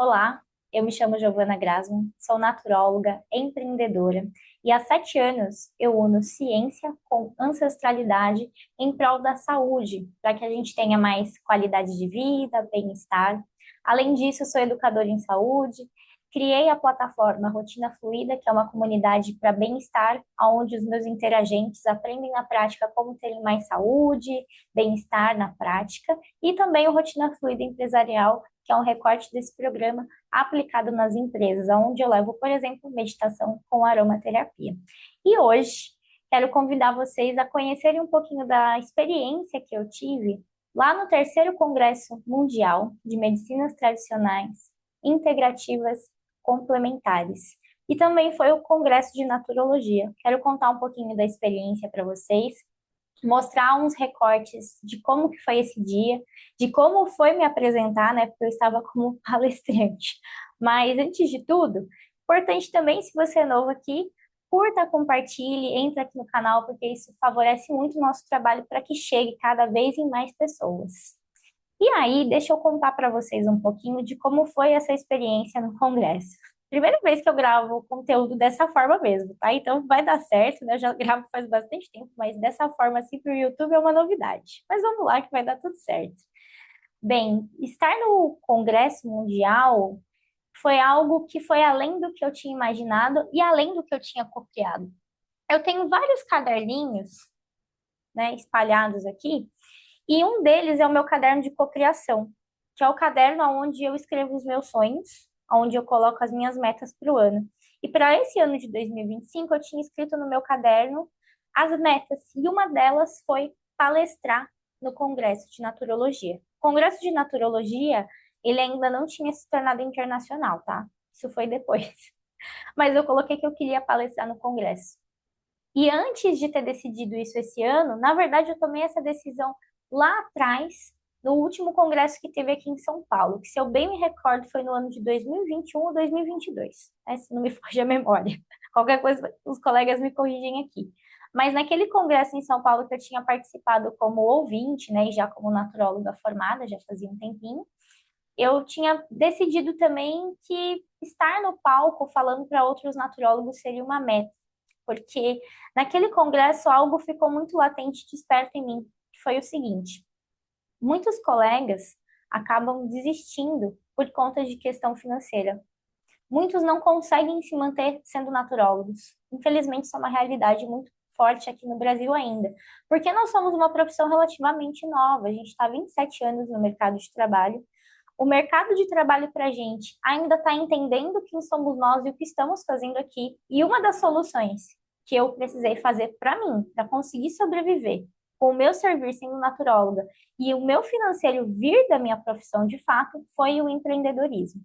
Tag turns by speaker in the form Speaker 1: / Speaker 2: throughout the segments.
Speaker 1: Olá, eu me chamo Giovana Grasman, sou naturóloga, empreendedora e há 7 anos eu uno ciência com ancestralidade em prol da saúde, para que a gente tenha mais qualidade de vida, bem-estar. Além disso, eu sou educadora em saúde, criei a plataforma Rotina Fluida, que é uma comunidade para bem-estar, onde os meus interagentes aprendem na prática como terem mais saúde, bem-estar na prática, e também o Rotina Fluida Empresarial, que é um recorte desse programa aplicado nas empresas, onde eu levo, por exemplo, meditação com aromaterapia. E hoje quero convidar vocês a conhecerem um pouquinho da experiência que eu tive lá no terceiro Congresso Mundial de Medicinas Tradicionais Integrativas Complementares. E também foi o Congresso de Naturologia. Quero contar um pouquinho da experiência para vocês, mostrar uns recortes de como que foi esse dia, de como foi me apresentar, né? Porque eu estava como palestrante. Mas antes de tudo, importante também, se você é novo aqui, curta, compartilhe, entre aqui no canal, porque isso favorece muito o nosso trabalho para que chegue cada vez em mais pessoas. E aí, deixa eu contar para vocês um pouquinho de como foi essa experiência no Congresso. Primeira vez que eu gravo conteúdo dessa forma mesmo, tá? Então vai dar certo, né? Eu já gravo faz bastante tempo, mas dessa forma assim para o YouTube é uma novidade. Mas vamos lá que vai dar tudo certo. Bem, estar no Congresso Mundial foi algo que foi além do que eu tinha imaginado e além do que eu tinha copiado. Eu tenho vários caderninhos, né, espalhados aqui, e um deles é o meu caderno de cocriação, que é o caderno onde eu escrevo os meus sonhos, onde eu coloco as minhas metas para o ano. E para esse ano de 2025, eu tinha escrito no meu caderno as metas, e uma delas foi palestrar no Congresso de Naturologia. O Congresso de Naturologia, ele ainda não tinha se tornado internacional, tá? Isso foi depois. Mas eu coloquei que eu queria palestrar no Congresso. E antes de ter decidido isso esse ano, na verdade eu tomei essa decisão lá atrás, no último congresso que teve aqui em São Paulo, que se eu bem me recordo foi no ano de 2021 ou 2022, né? Se não me foge a memória. Qualquer coisa, os colegas me corrigem aqui. Mas naquele congresso em São Paulo que eu tinha participado como ouvinte, né, e já como naturóloga formada, já fazia um tempinho, eu tinha decidido também que estar no palco falando para outros naturólogos seria uma meta, porque naquele congresso algo ficou muito latente e desperto em mim, que foi o seguinte: muitos colegas acabam desistindo por conta de questão financeira. Muitos não conseguem se manter sendo naturólogos. Infelizmente, isso é uma realidade muito forte aqui no Brasil ainda, porque nós somos uma profissão relativamente nova, a gente está há 27 anos no mercado de trabalho. O mercado de trabalho para a gente ainda está entendendo quem somos nós e o que estamos fazendo aqui. E uma das soluções que eu precisei fazer para mim, para conseguir sobreviver com o meu servir sendo naturóloga e o meu financeiro vir da minha profissão de fato, foi o empreendedorismo.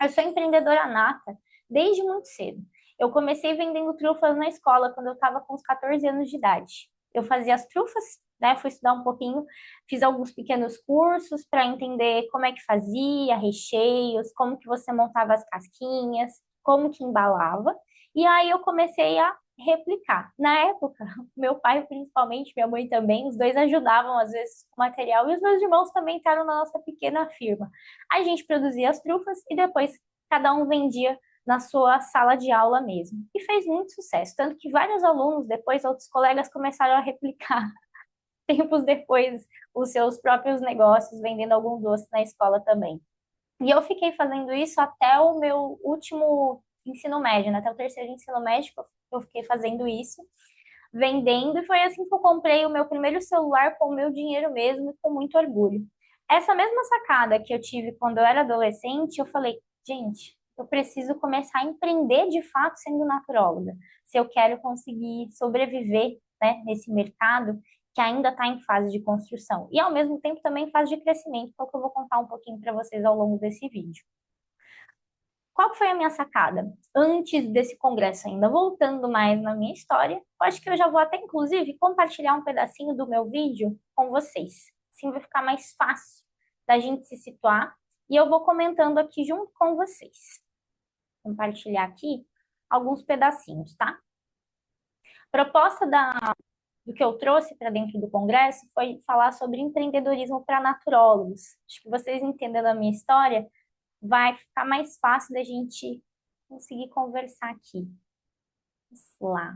Speaker 1: Eu sou empreendedora nata desde muito cedo. Eu comecei vendendo trufas na escola quando eu estava com uns 14 anos de idade. Eu fazia as trufas, né? Fui estudar um pouquinho, fiz alguns pequenos cursos para entender como é que fazia, recheios, como que você montava as casquinhas, como que embalava. E aí eu comecei a replicar. Na época, meu pai principalmente, minha mãe também, os dois ajudavam às vezes com material e os meus irmãos também entraram na nossa pequena firma. A gente produzia as trufas e depois cada um vendia na sua sala de aula mesmo. E fez muito sucesso, tanto que vários alunos, depois outros colegas começaram a replicar tempos depois os seus próprios negócios, vendendo algum doce na escola também. E eu fiquei fazendo isso até o meu último ensino médio, né? Até o terceiro ensino médio eu fiquei fazendo isso, vendendo, e foi assim que eu comprei o meu primeiro celular com o meu dinheiro mesmo, e com muito orgulho. Essa mesma sacada que eu tive quando eu era adolescente, eu falei, gente, eu preciso começar a empreender de fato sendo naturóloga, se eu quero conseguir sobreviver, né, nesse mercado que ainda está em fase de construção e ao mesmo tempo também em fase de crescimento, que é o que eu vou contar um pouquinho para vocês ao longo desse vídeo. Qual foi a minha sacada? Antes desse congresso ainda, voltando mais na minha história, eu acho que eu já vou até, inclusive, compartilhar um pedacinho do meu vídeo com vocês. Assim vai ficar mais fácil da gente se situar e eu vou comentando aqui junto com vocês. Compartilhar aqui alguns pedacinhos, tá? Proposta do que eu trouxe para dentro do congresso foi falar sobre empreendedorismo para naturólogos. Acho que vocês entendendo a minha história, vai ficar mais fácil da gente conseguir conversar aqui. Vamos lá.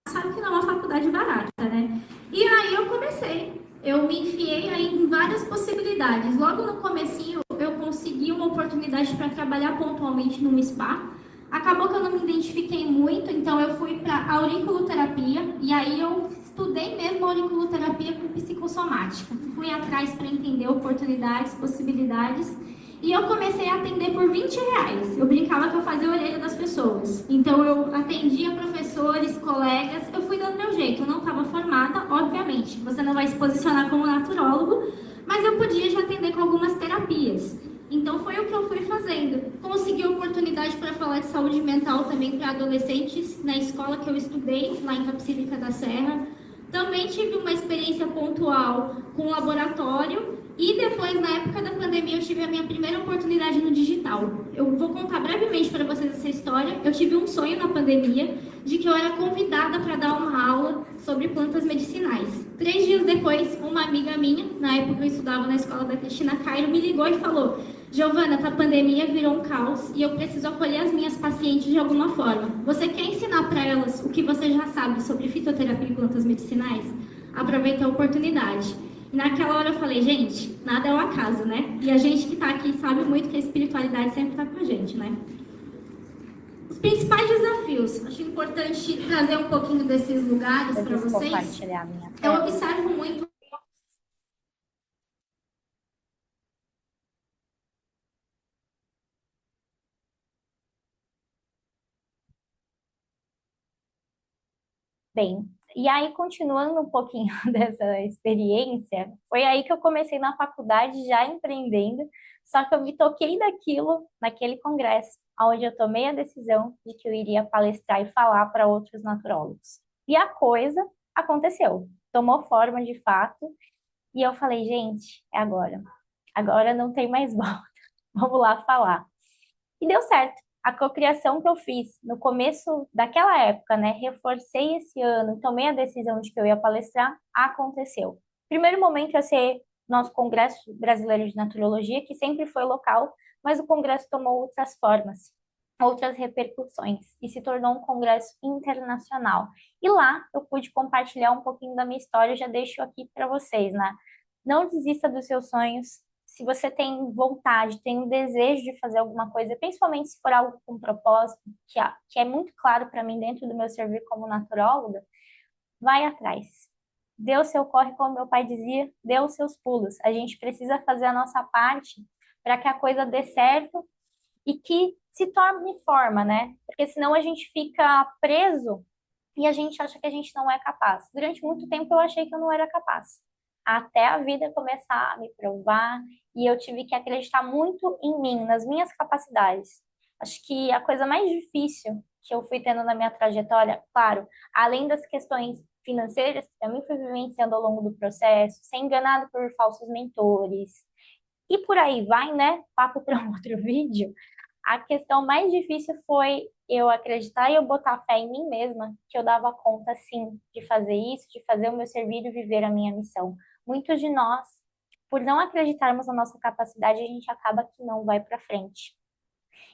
Speaker 2: Sabe que não é uma faculdade barata, né? E aí eu comecei. Eu me enfiei aí em várias possibilidades. Logo no comecinho, eu consegui uma oportunidade para trabalhar pontualmente num spa. Acabou que eu não me identifiquei muito, então eu fui para auriculoterapia e aí eu estudei mesmo auriculoterapia com psicossomática. Fui atrás para entender oportunidades, possibilidades e eu comecei a atender por R$ 20. Eu brincava que eu fazia a orelha das pessoas. Então eu atendia professores, colegas, eu fui dando meu jeito. Eu não estava formada, obviamente. Você não vai se posicionar como naturólogo, mas eu podia já atender com algumas terapias. Então foi o que eu fui fazendo. Consegui oportunidade para falar de saúde mental também para adolescentes na escola que eu estudei, lá em Capicílica da Serra. Também tive uma experiência pontual com laboratório e depois, na época da pandemia, eu tive a minha primeira oportunidade no digital. Eu vou contar brevemente para vocês essa história. Eu tive um sonho na pandemia de que eu era convidada para dar uma aula sobre plantas medicinais. 3 dias depois, uma amiga minha, na época eu estudava na escola da Cristina Cairo, me ligou e falou: Giovana, a pandemia virou um caos e eu preciso acolher as minhas pacientes de alguma forma. Você quer ensinar para elas o que você já sabe sobre fitoterapia e plantas medicinais? Aproveita a oportunidade. E naquela hora eu falei, gente, nada é um acaso, né? E a gente que está aqui sabe muito que a espiritualidade sempre está com a gente, né? Os principais desafios, acho importante trazer um pouquinho desses lugares
Speaker 1: Eu
Speaker 2: para
Speaker 1: quis
Speaker 2: vocês.
Speaker 1: compartilhar a minha
Speaker 2: Eu
Speaker 1: tela.
Speaker 2: observo muito.
Speaker 1: Bem, e aí, continuando um pouquinho dessa experiência, foi aí que eu comecei na faculdade já empreendendo, só que eu me toquei daquilo naquele congresso, onde eu tomei a decisão de que eu iria palestrar e falar para outros naturólogos. E a coisa aconteceu, tomou forma de fato, e eu falei, gente, é agora. Agora não tem mais volta. Vamos lá falar. E deu certo. A cocriação que eu fiz no começo daquela época, né? Reforcei esse ano, tomei a decisão de que eu ia palestrar, aconteceu. Primeiro momento ia ser nosso Congresso Brasileiro de Naturologia, que sempre foi local, mas o congresso tomou outras formas, outras repercussões e se tornou um congresso internacional. E lá eu pude compartilhar um pouquinho da minha história, eu já deixo aqui para vocês, né? Não desista dos seus sonhos, se você tem vontade, tem um desejo de fazer alguma coisa, principalmente se for algo com propósito, que é muito claro para mim dentro do meu serviço como naturóloga, vai atrás. Dê o seu corre, como meu pai dizia, dê os seus pulos. A gente precisa fazer a nossa parte para que a coisa dê certo e que se torne forma, né? Porque senão a gente fica preso e a gente acha que a gente não é capaz. Durante muito tempo eu achei que eu não era capaz, até a vida começar a me provar e eu tive que acreditar muito em mim, nas minhas capacidades. Acho que a coisa mais difícil que eu fui tendo na minha trajetória, claro, além das questões financeiras que também fui vivenciando ao longo do processo, ser enganado por falsos mentores e por aí vai, né? Papo para um outro vídeo. A questão mais difícil foi eu acreditar e eu botar fé em mim mesma, que eu dava conta, sim, de fazer isso, de fazer o meu serviço e viver a minha missão. Muitos de nós, por não acreditarmos na nossa capacidade, a gente acaba que não vai para frente.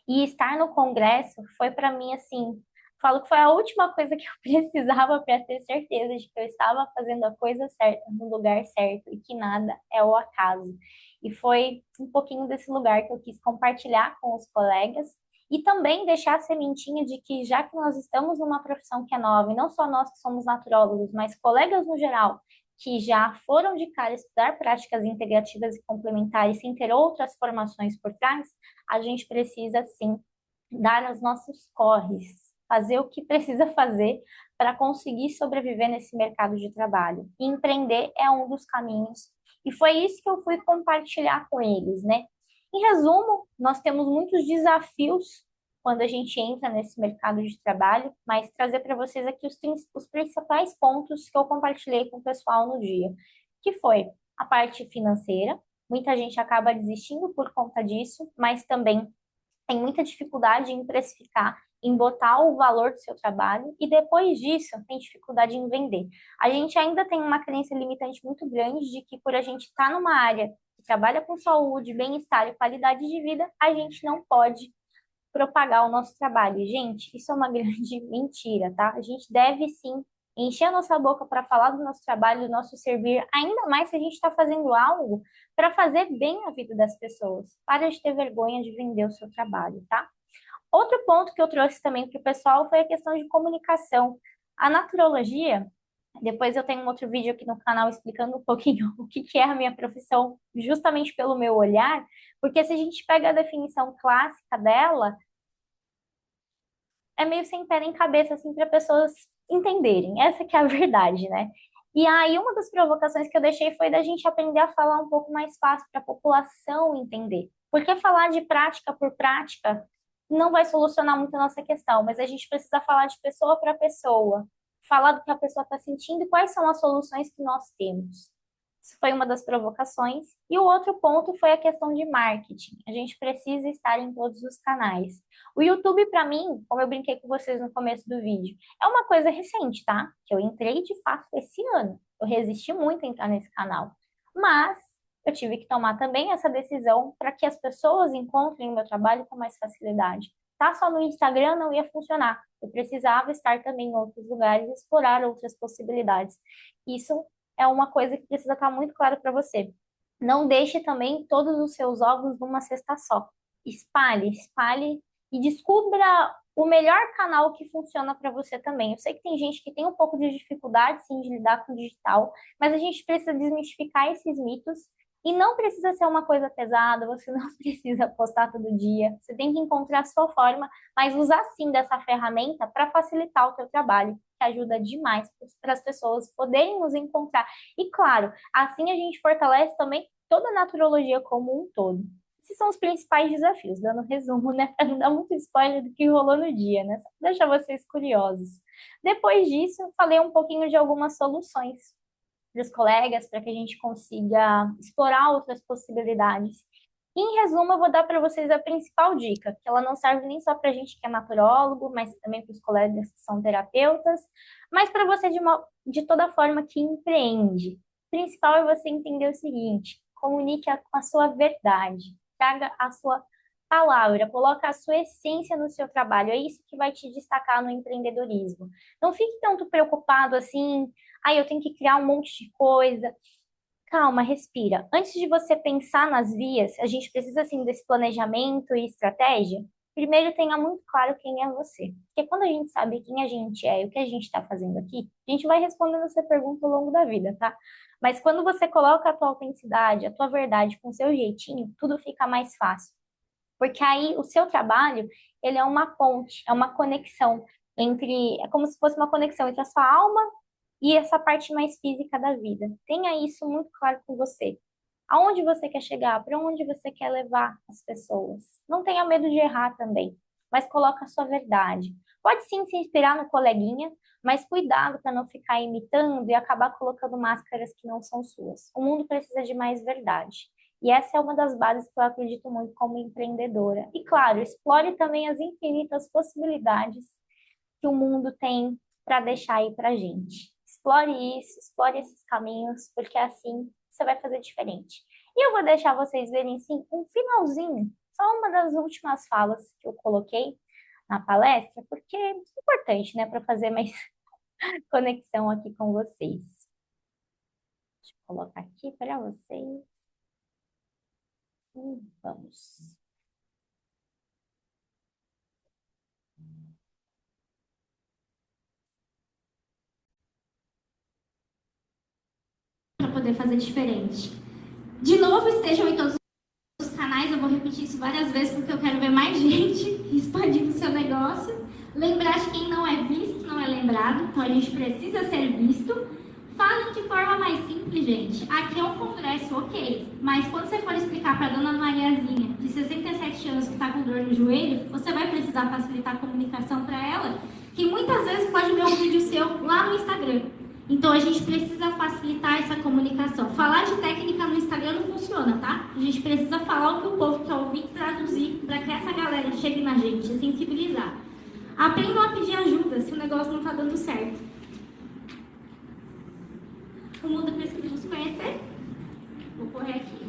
Speaker 1: E estar no congresso foi para mim assim, falo que foi a última coisa que eu precisava para ter certeza de que eu estava fazendo a coisa certa, no lugar certo e que nada é o acaso. E foi um pouquinho desse lugar que eu quis compartilhar com os colegas e também deixar a sementinha de que já que nós estamos numa profissão que é nova, e não só nós que somos naturólogos, mas colegas no geral, que já foram de cara estudar práticas integrativas e complementares sem ter outras formações por trás, a gente precisa sim dar os nossos corres, fazer o que precisa fazer para conseguir sobreviver nesse mercado de trabalho. E empreender é um dos caminhos. E foi isso que eu fui compartilhar com eles, né? Em resumo, nós temos muitos desafios quando a gente entra nesse mercado de trabalho, mas trazer para vocês aqui os principais pontos que eu compartilhei com o pessoal no dia, que foi a parte financeira. Muita gente acaba desistindo por conta disso, mas também tem muita dificuldade em precificar em botar o valor do seu trabalho e depois disso tem dificuldade em vender. A gente ainda tem uma crença limitante muito grande de que por a gente estar numa área que trabalha com saúde, bem-estar e qualidade de vida, a gente não pode propagar o nosso trabalho. Gente, isso é uma grande mentira, tá? A gente deve sim encher a nossa boca para falar do nosso trabalho, do nosso servir, ainda mais se a gente está fazendo algo para fazer bem a vida das pessoas. Para de ter vergonha de vender o seu trabalho, tá? Outro ponto que eu trouxe também para o pessoal foi a questão de comunicação. A naturologia, depois eu tenho um outro vídeo aqui no canal explicando um pouquinho o que que é a minha profissão, justamente pelo meu olhar, porque se a gente pega a definição clássica dela, é meio sem pé nem cabeça, assim, para pessoas entenderem. Essa que é a verdade, né? E aí, uma das provocações que eu deixei foi da gente aprender a falar um pouco mais fácil para a população entender. Porque falar de prática por prática não vai solucionar muito a nossa questão, mas a gente precisa falar de pessoa para pessoa, falar do que a pessoa está sentindo e quais são as soluções que nós temos. Isso foi uma das provocações. E o outro ponto foi a questão de marketing. A gente precisa estar em todos os canais. O YouTube, para mim, como eu brinquei com vocês no começo do vídeo, é uma coisa recente, tá? Que eu entrei de fato esse ano. Eu resisti muito a entrar nesse canal. Mas eu tive que tomar também essa decisão para que as pessoas encontrem o meu trabalho com mais facilidade. Tá só no Instagram não ia funcionar. Eu precisava estar também em outros lugares, explorar outras possibilidades. Isso é uma coisa que precisa estar muito claro para você. Não deixe também todos os seus ovos numa cesta só. Espalhe, espalhe e descubra o melhor canal que funciona para você também. Eu sei que tem gente que tem um pouco de dificuldade, sim, de lidar com o digital, mas a gente precisa desmistificar esses mitos e não precisa ser uma coisa pesada, você não precisa postar todo dia. Você tem que encontrar a sua forma, mas usar sim dessa ferramenta para facilitar o teu trabalho, que ajuda demais para as pessoas poderem nos encontrar. E claro, assim a gente fortalece também toda a naturologia como um todo. Esses são os principais desafios, dando resumo, né? Para não dar muito spoiler do que rolou no dia, né? Só pra deixar vocês curiosos. Depois disso, eu falei um pouquinho de algumas soluções para os colegas, para que a gente consiga explorar outras possibilidades. Em resumo, eu vou dar para vocês a principal dica, que ela não serve nem só para a gente que é naturólogo, mas também para os colegas que são terapeutas, mas para você de toda forma que empreende. O principal é você entender o seguinte: comunique com a sua verdade, traga a sua palavra, coloca a sua essência no seu trabalho. É isso que vai te destacar no empreendedorismo. Não fique tanto preocupado assim, eu tenho que criar um monte de coisa. Calma, respira. Antes de você pensar nas vias, a gente precisa assim desse planejamento e estratégia. Primeiro, tenha muito claro quem é você. Porque quando a gente sabe quem a gente é e o que a gente está fazendo aqui, a gente vai respondendo essa pergunta ao longo da vida, tá? Mas quando você coloca a tua autenticidade, a tua verdade com o seu jeitinho, tudo fica mais fácil. Porque aí o seu trabalho, ele é uma ponte, é uma conexão é como se fosse uma conexão entre a sua alma e essa parte mais física da vida. Tenha isso muito claro com você. Aonde você quer chegar? Para onde você quer levar as pessoas? Não tenha medo de errar também, mas coloca a sua verdade. Pode sim se inspirar no coleguinha, mas cuidado para não ficar imitando e acabar colocando máscaras que não são suas. O mundo precisa de mais verdade. E essa é uma das bases que eu acredito muito como empreendedora. E claro, explore também as infinitas possibilidades que o mundo tem para deixar aí para gente. Explore isso, explore esses caminhos, porque assim você vai fazer diferente. E eu vou deixar vocês verem, sim, um finalzinho, só uma das últimas falas que eu coloquei na palestra, porque é importante, né, para fazer mais conexão aqui com vocês. Deixa eu colocar aqui para vocês. Vamos.
Speaker 2: Para poder fazer diferente. De novo, estejam em todos os canais, eu vou repetir isso várias vezes porque eu quero ver mais gente expandindo o seu negócio. Lembrar de quem não é visto, não é lembrado, então a gente precisa ser visto. Falem de forma mais simples, gente. Aqui é um congresso, ok, mas quando você for explicar para a dona Mariazinha, de 67 anos, que está com dor no joelho, você vai precisar facilitar a comunicação para ela, que muitas vezes pode ver um vídeo seu lá no Instagram. Então, a gente precisa facilitar essa comunicação. Falar de técnica no Instagram não funciona, tá? A gente precisa falar o que o povo quer ouvir e traduzir para que essa galera chegue na gente, sensibilizar. Aprendam a pedir ajuda se o negócio não está dando certo. O mundo precisa se conhecer. Vou correr aqui.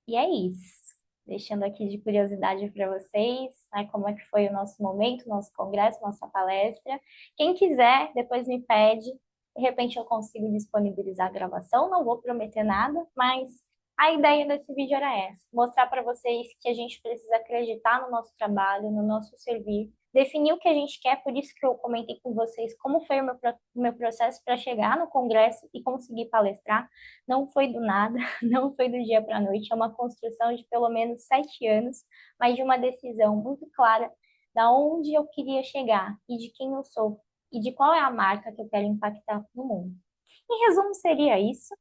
Speaker 1: E é isso. Deixando aqui de curiosidade para vocês, né, como é que foi o nosso momento, nosso congresso, nossa palestra. Quem quiser, depois me pede. De repente eu consigo disponibilizar a gravação, não vou prometer nada, mas a ideia desse vídeo era essa: mostrar para vocês que a gente precisa acreditar no nosso trabalho, no nosso servir, definir o que a gente quer. Por isso que eu comentei com vocês como foi o meu processo para chegar no congresso e conseguir palestrar. Não foi do nada, não foi do dia para a noite, é uma construção de pelo menos 7 anos, mas de uma decisão muito clara da onde eu queria chegar e de quem eu sou e de qual é a marca que eu quero impactar no mundo. Em resumo, seria isso.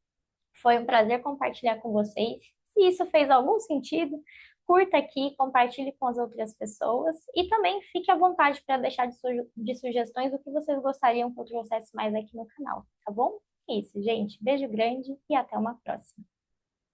Speaker 1: Foi um prazer compartilhar com vocês. Se isso fez algum sentido, curta aqui, compartilhe com as outras pessoas e também fique à vontade para deixar de sugestões o que vocês gostariam que eu trouxesse mais aqui no canal, tá bom? É isso, gente. Beijo grande e até uma próxima.